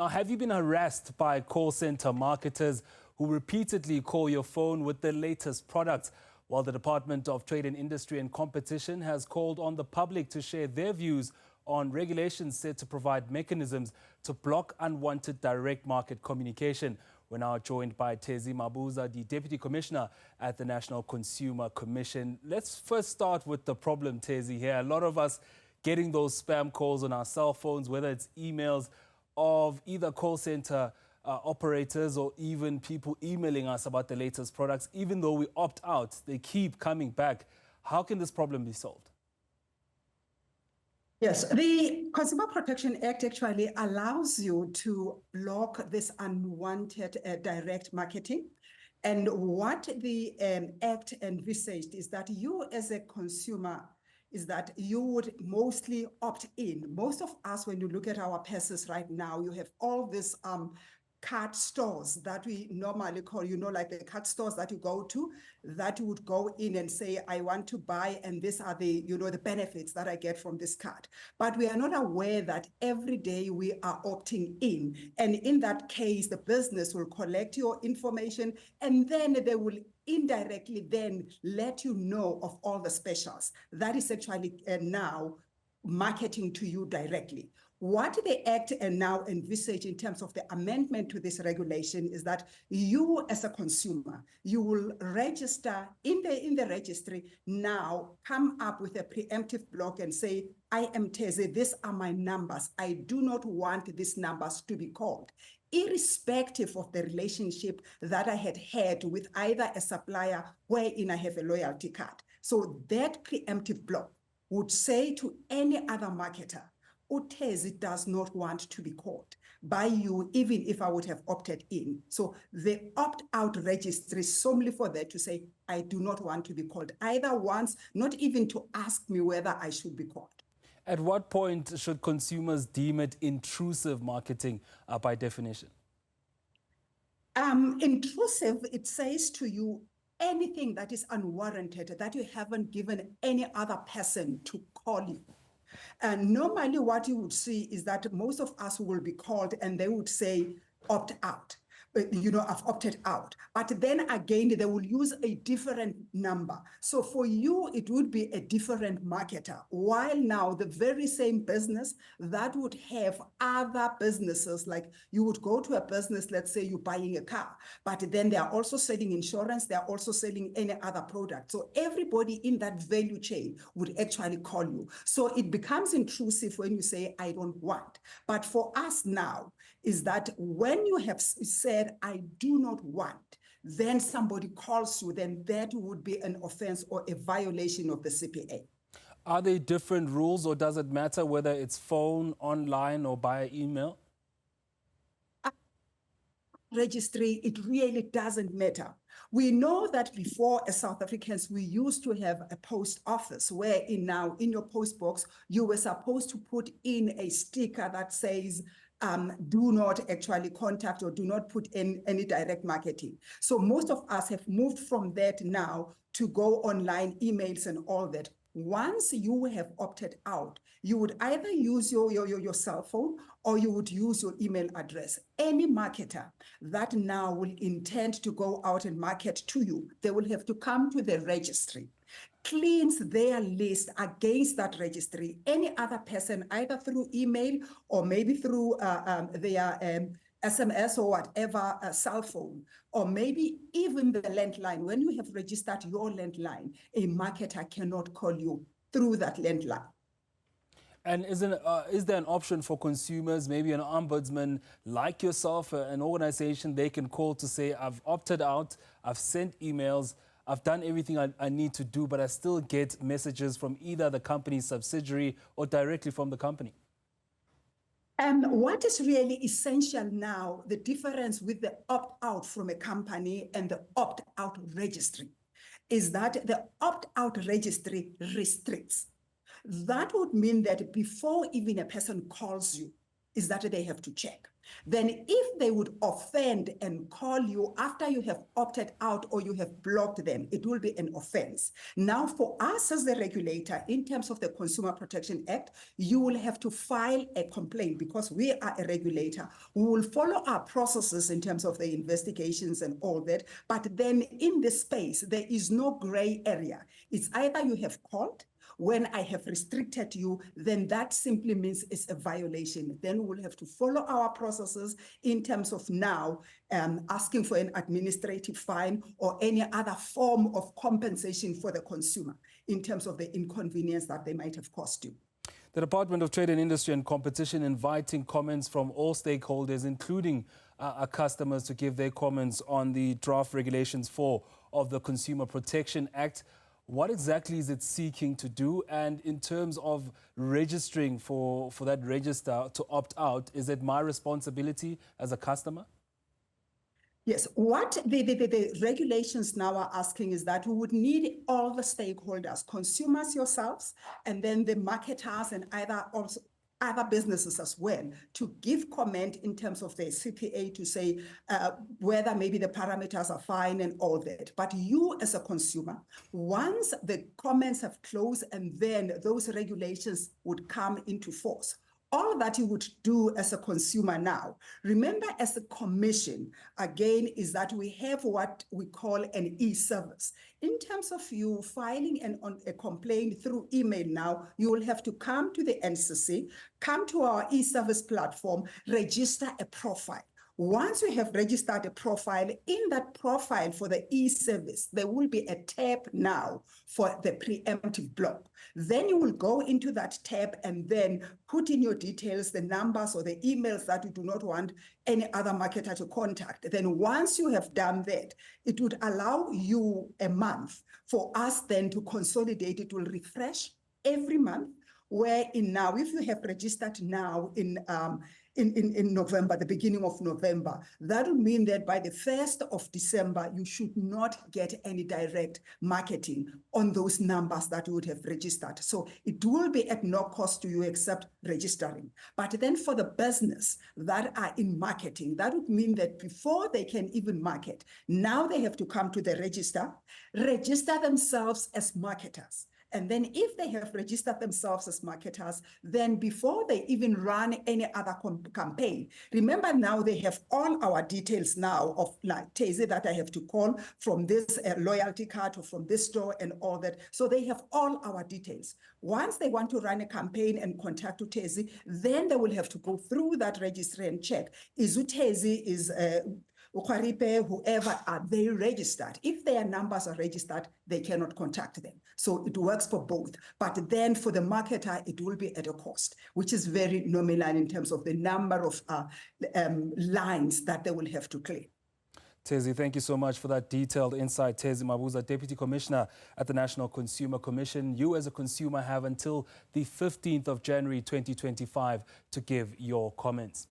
have you been harassed by call center marketers who repeatedly call your phone with the latest products? While the Department of Trade and Industry and Competition has called on the public to share their views on regulations set to provide mechanisms to block unwanted direct market communication. We're now joined by Thezi Mabuza, the Deputy Commissioner at the National Consumer Commission. Let's first start with the problem, Thezi, here. A lot of us getting those spam calls on our cell phones, whether it's emails of either call center operators or even people emailing us about the latest products. Even though we opt out, they keep coming back. How can this problem be solved? Yes, the Consumer Protection Act actually allows you to block this unwanted direct marketing. And what the Act envisaged is that you as a consumer is that you would mostly opt in. Most of us, when you look at our purses right now, you have all these card stores that we normally call, like the card stores that you go to, that you would go in and say, I want to buy, and these are the, the benefits that I get from this card. But we are not aware that every day we are opting in. And in that case, the business will collect your information and then they will indirectly then let you know of all the specials. That is actually now marketing to you directly. What the Act now envisage in terms of the amendment to this regulation is that you as a consumer, you will register in the registry now, come up with a preemptive block and say, I am Thezi, these are my numbers. I do not want these numbers to be called, irrespective of the relationship that I had with either a supplier wherein I have a loyalty card. So that preemptive block would say to any other marketer, Thezi does not want to be called by you, even if I would have opted in. So the opt-out registry is solely for that to say, I do not want to be called either once, not even to ask me whether I should be called. At what point should consumers deem it intrusive marketing by definition? Intrusive, it says to you, anything that is unwarranted, that you haven't given any other person to call you. And normally what you would see is that most of us will be called and they would say, opt out. I've opted out. But then again, they will use a different number. So for you, it would be a different marketer. While now the very same business that would have other businesses, like you would go to a business, let's say you're buying a car, but then they are also selling insurance, they are also selling any other product. So everybody in that value chain would actually call you. So it becomes intrusive when you say, I don't want. But for us now, is that when you have said, I do not want, then somebody calls you, then that would be an offense or a violation of the CPA. Are there different rules, or does it matter whether it's phone, online, or by email? Registry, it really doesn't matter. We know that before, as South Africans, we used to have a post office where now in your post box, you were supposed to put in a sticker that says, do not actually contact or do not put in any direct marketing. So most of us have moved from that now to go online, emails and all that. Once you have opted out, you would either use your cell phone or you would use your email address. Any marketer that now will intend to go out and market to you, they will have to come to the registry, cleans their list against that registry. Any other person, either through email or maybe through their SMS or whatever cell phone, or maybe even the landline. When you have registered your landline, a marketer cannot call you through that landline. And is there an option for consumers, maybe an ombudsman like yourself, an organization they can call to say, I've opted out, I've sent emails, I've done everything I need to do, but I still get messages from either the company's subsidiary or directly from the company? What is really essential now, the difference with the opt-out from a company and the opt-out registry, is that the opt-out registry restricts. That would mean that before even a person calls you, is that they have to check. Then if they would offend and call you after you have opted out or you have blocked them, it will be an offense. Now, for us as the regulator, in terms of the Consumer Protection Act, you will have to file a complaint because we are a regulator. We will follow our processes in terms of the investigations and all that. But then in this space, there is no gray area. It's either you have called. When I have restricted you, then that simply means it's a violation. Then we'll have to follow our processes in terms of now asking for an administrative fine or any other form of compensation for the consumer in terms of the inconvenience that they might have caused you. The Department of Trade and Industry and Competition inviting comments from all stakeholders, including our customers, to give their comments on the draft regulations 4 of the Consumer Protection Act. What exactly is it seeking to do? And in terms of registering for that register to opt out, is it my responsibility as a customer? Yes, what the regulations now are asking is that we would need all the stakeholders, consumers yourselves, and then the marketers and other businesses as well, to give comment in terms of the CPA to say whether maybe the parameters are fine and all that. But you as a consumer, once the comments have closed and then those regulations would come into force, all that you would do as a consumer now, remember as a commission, again, is that we have what we call an e-service. In terms of you filing a complaint through email now, you will have to come to the NCC, come to our e-service platform, register a profile. Once you have registered a profile, in that profile for the e-service, there will be a tab now for the preemptive block. Then you will go into that tab and then put in your details, the numbers or the emails that you do not want any other marketer to contact. Then once you have done that, it would allow you a month for us then to consolidate. It will refresh every month, wherein now, if you have registered now in November, the beginning of November, that would mean that by the 1st of December, you should not get any direct marketing on those numbers that you would have registered. So it will be at no cost to you except registering. But then for the business that are in marketing, that would mean that before they can even market, now they have to come to the register themselves as marketers. And then if they have registered themselves as marketers, then before they even run any other campaign, remember now they have all our details now of like Thezi that I have to call from this loyalty card or from this store and all that. So they have all our details. Once they want to run a campaign and contact Thezi, then they will have to go through that registry and check, is Thezi, is whoever, are they registered? If their numbers are registered, they cannot contact them. So it works for both. But then for the marketer, it will be at a cost, which is very nominal in terms of the number of lines that they will have to clear. Thezi, thank you so much for that detailed insight. Thezi Mabuza, Deputy Commissioner at the National Consumer Commission. You as a consumer have until the 15th of January 2025 to give your comments.